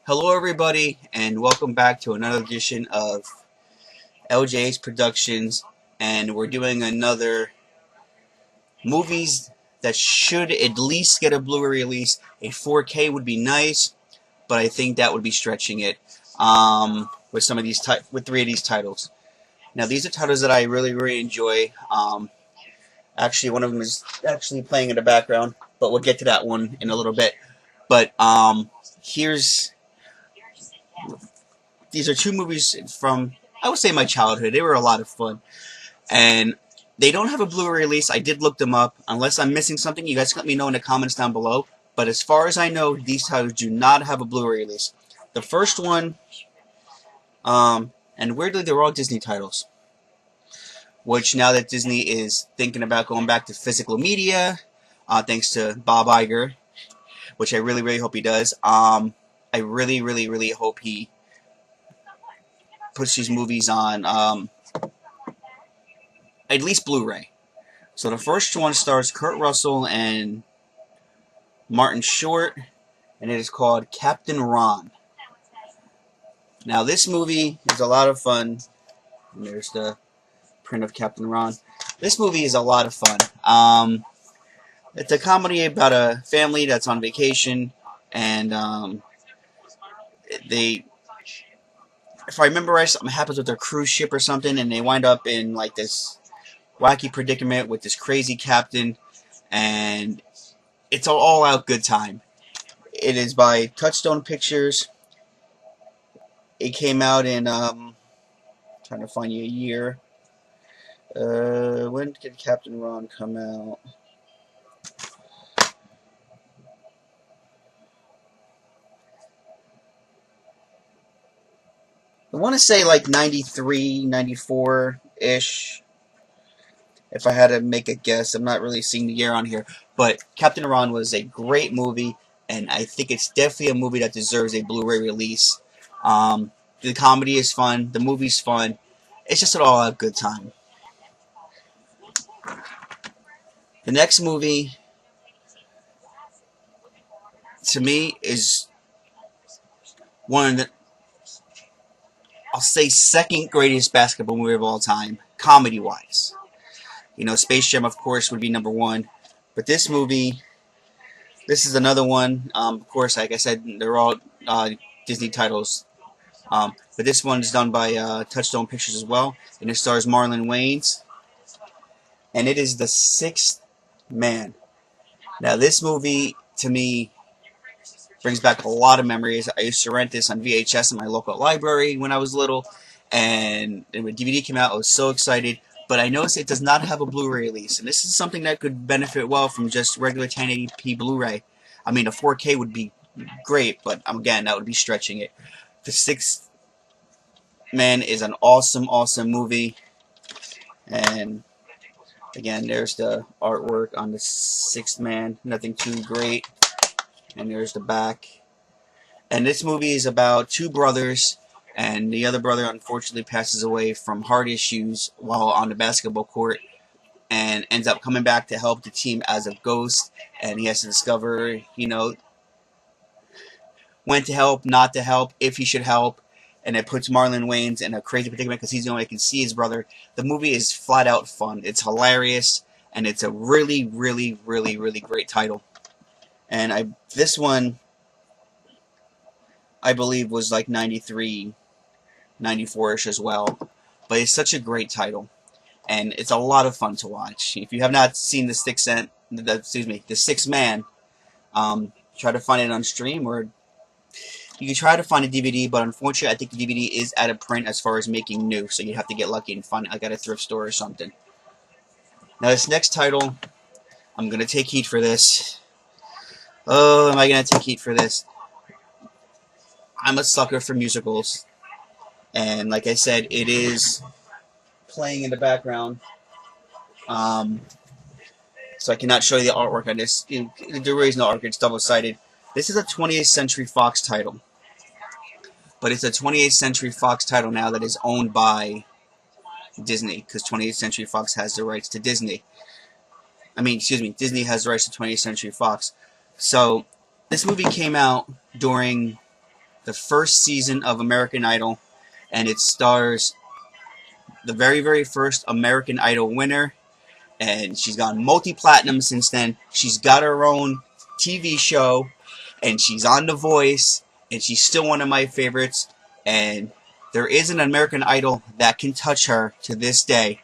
Hello, everybody, and welcome back to another edition of LJ's Productions. And we're doing another movies that should at least get a Blu-ray release. A 4K would be nice, but I think that would be stretching it with some of these with three of these titles. Now, these are titles that I really enjoy. Actually, one of them is actually playing in the background, but we'll get to that one in a little bit. But these are two movies from, I would say, my childhood. They were a lot of fun. And they don't have a Blu-ray release. I did look them up. Unless I'm missing something, you guys can let me know in the comments down below. But as far as I know, these titles do not have a Blu-ray release. The first one, and weirdly, they're all Disney titles. Which, now that Disney is thinking about going back to physical media, thanks to Bob Iger, which I really hope he does. I really hope he puts these movies on at least Blu-ray. So the first one stars Kurt Russell and Martin Short, and it is called Captain Ron. Now this movie is a lot of fun. And there's the print of Captain Ron. This movie is a lot of fun. It's a comedy about a family that's on vacation, and if I remember right, something happens with their cruise ship or something, and they wind up in like this wacky predicament with this crazy captain, and it's an all-out good time. It is by Touchstone Pictures. It came out in trying to find you a year. When did Captain Ron come out? I want to say like 93, 94-ish. If I had to make a guess, I'm not really seeing the year on here. But Captain Ron was a great movie, and I think it's definitely a movie that deserves a Blu-ray release. The comedy is fun. The movie's fun. It's just an all-out good time. The next movie, to me, is one of the, I'll say, second greatest basketball movie of all time, comedy-wise. You know, Space Jam, of course, would be number one. But this movie, this is another one. Of course, like I said, they're all Disney titles. But this one is done by Touchstone Pictures as well. And it stars Marlon Wayans. And it is The Sixth Man. Now, this movie, to me, brings back a lot of memories. I used to rent this on VHS in my local library when I was little. And when DVD came out, I was so excited. But I noticed it does not have a Blu-ray release. And this is something that could benefit well from just regular 1080p Blu-ray. I mean, a 4K would be great, but again, that would be stretching it. The Sixth Man is an awesome movie. And again, there's the artwork on The Sixth Man. Nothing too great. And there's the back. And this movie is about two brothers, and the other brother unfortunately passes away from heart issues while on the basketball court, and ends up coming back to help the team as a ghost. And he has to discover, you know, when to help, not to help, if he should help. And it puts Marlon Wayans in a crazy predicament because he's the only one that can see his brother. The movie is flat out fun. It's hilarious, and it's a really great title. And this one, I believe, was like 93, 94-ish as well. But it's such a great title, and it's a lot of fun to watch. If you have not seen The Sixth Man, try to find it on stream, or you can try to find a DVD, but unfortunately, I think the DVD is out of print as far as making new, so you have to get lucky and find it like at a thrift store or something. Now, this next title, I'm going to take heat for this. Oh, am I going to take heat for this? I'm a sucker for musicals. And like I said, it is playing in the background. So I cannot show you the artwork on this. There is no artwork, it's double-sided. This is a 20th Century Fox title. But it's a 20th Century Fox title now that is owned by Disney, because 20th Century Fox has the rights to Disney. Disney has the rights to 20th Century Fox. So, this movie came out during the first season of American Idol, and it stars the very, very first American Idol winner, and she's gone multi-platinum since then. She's got her own TV show, and she's on The Voice, and she's still one of my favorites, and there isn't an American Idol that can touch her to this day.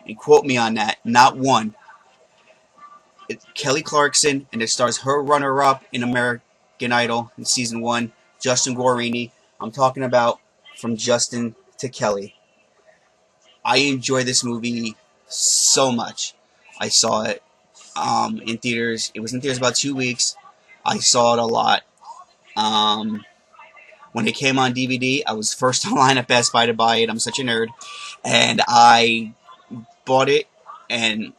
And quote me on that, not one. It's Kelly Clarkson, and it stars her runner-up in American Idol in season 1, Justin Guarini. I'm talking about From Justin to Kelly. I enjoy this movie so much. I saw it in theaters. It was in theaters about 2 weeks. I saw it a lot. When it came on DVD, I was first in line at Best Buy to buy it. I'm such a nerd. And I bought it, and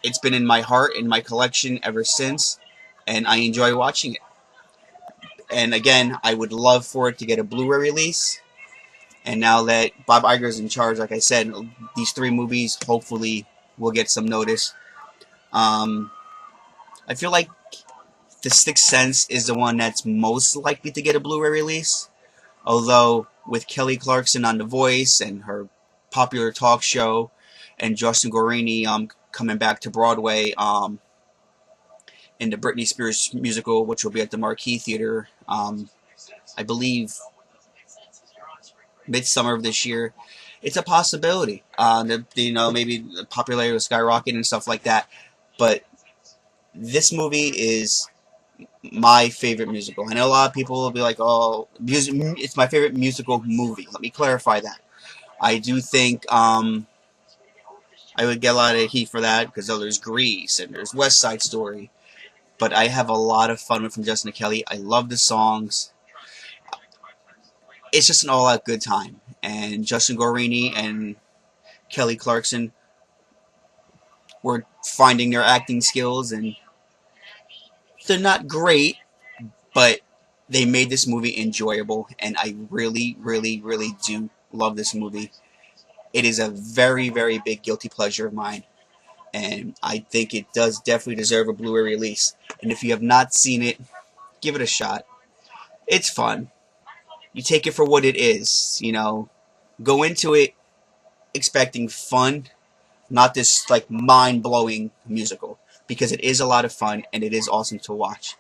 it's been in my heart, in my collection ever since, and I enjoy watching it. And again, I would love for it to get a Blu-ray release. And now that Bob Iger's in charge, like I said, these 3 movies hopefully will get some notice. I feel like The Sixth Sense is the one that's most likely to get a Blu-ray release. Although, with Kelly Clarkson on The Voice and her popular talk show, and Justin Guarini coming back to Broadway in the Britney Spears musical, which will be at the Marquee Theater, I believe, midsummer of this year, it's a possibility. Maybe the popularity will skyrocket and stuff like that. But this movie is my favorite musical. I know a lot of people will be like, "Oh, it's my favorite musical movie." Let me clarify that. I do think I would get a lot of heat for that because there's Grease and there's West Side Story. But I have a lot of fun with From Justin to Kelly. I love the songs. It's just an all-out good time. And Justin Guarini and Kelly Clarkson were finding their acting skills, and they're not great, but they made this movie enjoyable, and I really, really, really do love this movie. It is a very, very big guilty pleasure of mine, and I think it does definitely deserve a Blu-ray release. And if you have not seen it, give it a shot. It's fun. You take it for what it is, Go into it expecting fun, not this like mind-blowing musical, because it is a lot of fun and it is awesome to watch.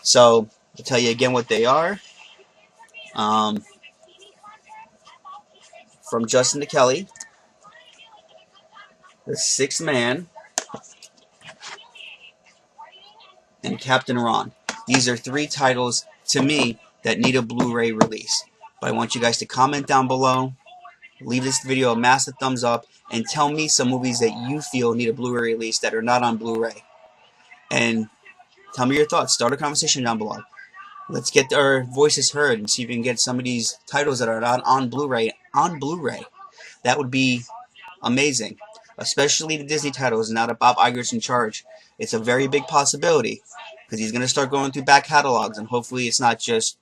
So I'll tell you again what they are. From Justin to Kelly, The Sixth Man, and Captain Ron. These are 3 titles to me that need a Blu-ray release. But I want you guys to comment down below, leave this video a massive thumbs up, and tell me some movies that you feel need a Blu-ray release that are not on Blu-ray. And tell me your thoughts. Start a conversation down below. Let's get our voices heard and see if we can get some of these titles that are not on Blu-ray on Blu-ray. That would be amazing. Especially the Disney titles, now that Bob Iger's in charge. It's a very big possibility, because he's going to start going through back catalogs, and hopefully it's not just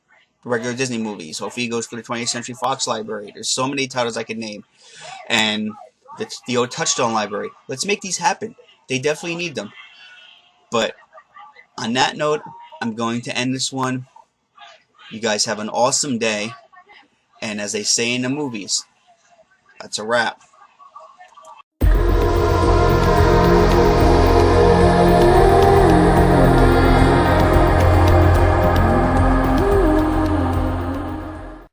regular Disney movies. Hopefully he goes for the 20th Century Fox library. There's so many titles I could name. And the old Touchstone library. Let's make these happen. They definitely need them. But on that note, I'm going to end this one. You guys have an awesome day. And as they say in the movies, that's a wrap.